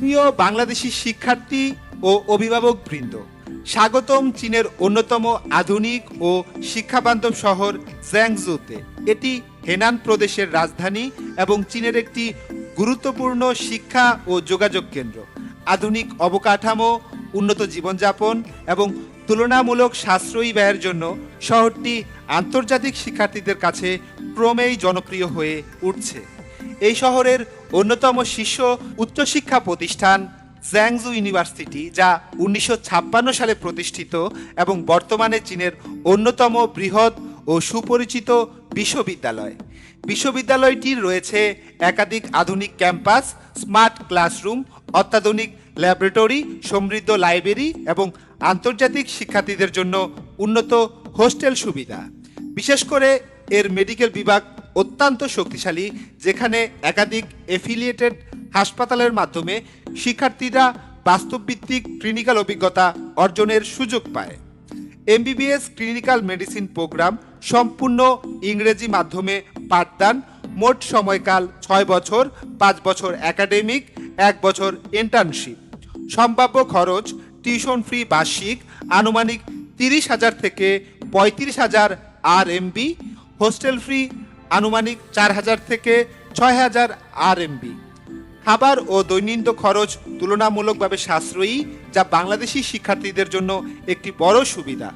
প্রিয় বাংলাদেশি শিক্ষার্থী ও অভিভাবকবৃন্দ, স্বাগতম চীনের অন্যতম আধুনিক ও শিক্ষাবান্ধব শহর জ্যাংজুতে। এটি হেনান প্রদেশের রাজধানী এবং চীনের একটি গুরুত্বপূর্ণ শিক্ষা ও যোগাযোগ কেন্দ্র। আধুনিক অবকাঠামো, উন্নত জীবনযাপন এবং তুলনামূলক সাশ্রয়ী ব্যয়ের জন্য শহরটি আন্তর্জাতিক শিক্ষার্থীদের কাছে ক্রমেই জনপ্রিয় হয়ে উঠছে। এই শহরের অন্যতম শীর্ষ উচ্চশিক্ষা প্রতিষ্ঠান জ্যাংজু ইউনিভার্সিটি, যা 1956 সালে প্রতিষ্ঠিত এবং বর্তমানে চীনের অন্যতম বৃহৎ ও সুপরিচিত বিশ্ববিদ্যালয়। বিশ্ববিদ্যালয়টির রয়েছে একাধিক আধুনিক ক্যাম্পাস, স্মার্ট ক্লাসরুম, অত্যাধুনিক ল্যাবরেটরি, সমৃদ্ধ লাইব্রেরি এবং আন্তর্জাতিক শিক্ষার্থীদের জন্য উন্নত হোস্টেল সুবিধা। বিশেষ করে এর মেডিকেল বিভাগ অত্যন্ত শক্তিশালী, যেখানে একাধিক এফিলিয়েটেড হাসপাতালের মাধ্যমে শিক্ষার্থীরা বাস্তবভিত্তিক ক্লিনিক্যাল অভিজ্ঞতা অর্জনের সুযোগ পায়। এমবিবিএস ক্লিনিক্যাল মেডিসিন প্রোগ্রাম সম্পূর্ণ ইংরেজি মাধ্যমে পাঠদান, মোট সময়কাল 6 বছর, 5 বছর একাডেমিক, 1 বছর ইন্টার্নশিপ। সম্ভাব্য খরচ টিউশন ফ্রি বার্ষিক আনুমানিক 30,000 থেকে 35,000 RMB, হোস্টেল ফ্রি আনুমানিক 4,000 থেকে 6,000 RMB। খাবার ও দৈনন্দিন খরচ তুলনামূলকভাবে সাশ্রয়ী, যা বাংলাদেশি শিক্ষার্থীদের জন্য একটি বড় সুবিধা।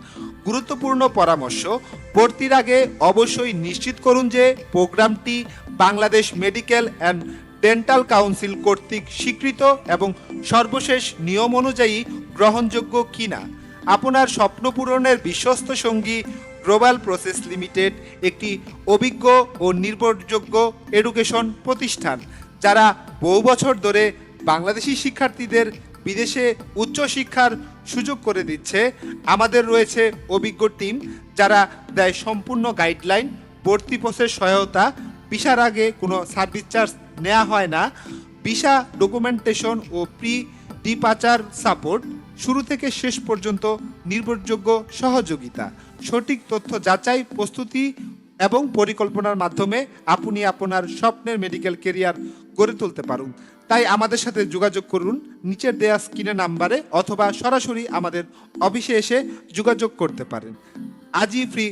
গুরুত্বপূর্ণ পরামর্শ: ভর্তির আগে অবশ্যই নিশ্চিত করুন যে প্রোগ্রামটি Bangladesh medical and dental council কর্তৃক স্বীকৃত এবং সর্বশেষ নিয়ম অনুযায়ী গ্রহণযোগ্য কিনা। আপনার স্বপ্ন পূরণের বিশ্বস্ত সঙ্গী গ্লোবাল প্রসেস লিমিটেড একটি অভিজ্ঞ ও নির্ভরযোগ্য এডুকেশন প্রতিষ্ঠান, যারা বহু বছর ধরে বাংলাদেশি শিক্ষার্থীদের বিদেশে উচ্চশিক্ষার সুযোগ করে দিচ্ছে। আমাদের রয়েছে অভিজ্ঞ টিম, যারা দেয় সম্পূর্ণ গাইডলাইন, ভর্তি প্রসেস সহায়তা, ভিসার আগে কোনো সার্ভিস চার্জ নেওয়া হয় না, ভিসা ডকুমেন্টেশন ও প্রি ডিপাচার সাপোর্ট, শুরু থেকে শেষ পর্যন্ত নির্ভরযোগ্য সহযোগিতা। সঠিক তথ্য যাচাই, প্রস্তুতি এবং পরিকল্পনার মাধ্যমে আপনি আপনার স্বপ্নের মেডিকেল কেরিয়ার গড়ে তুলতে পারুন। তাই আমাদের সাথে যোগাযোগ করুন নিচের দেয়া স্ক্রিনের নাম্বারে, অথবা সরাসরি আমাদের অফিসে এসে যোগাযোগ করতে পারেন। আজই ফ্রি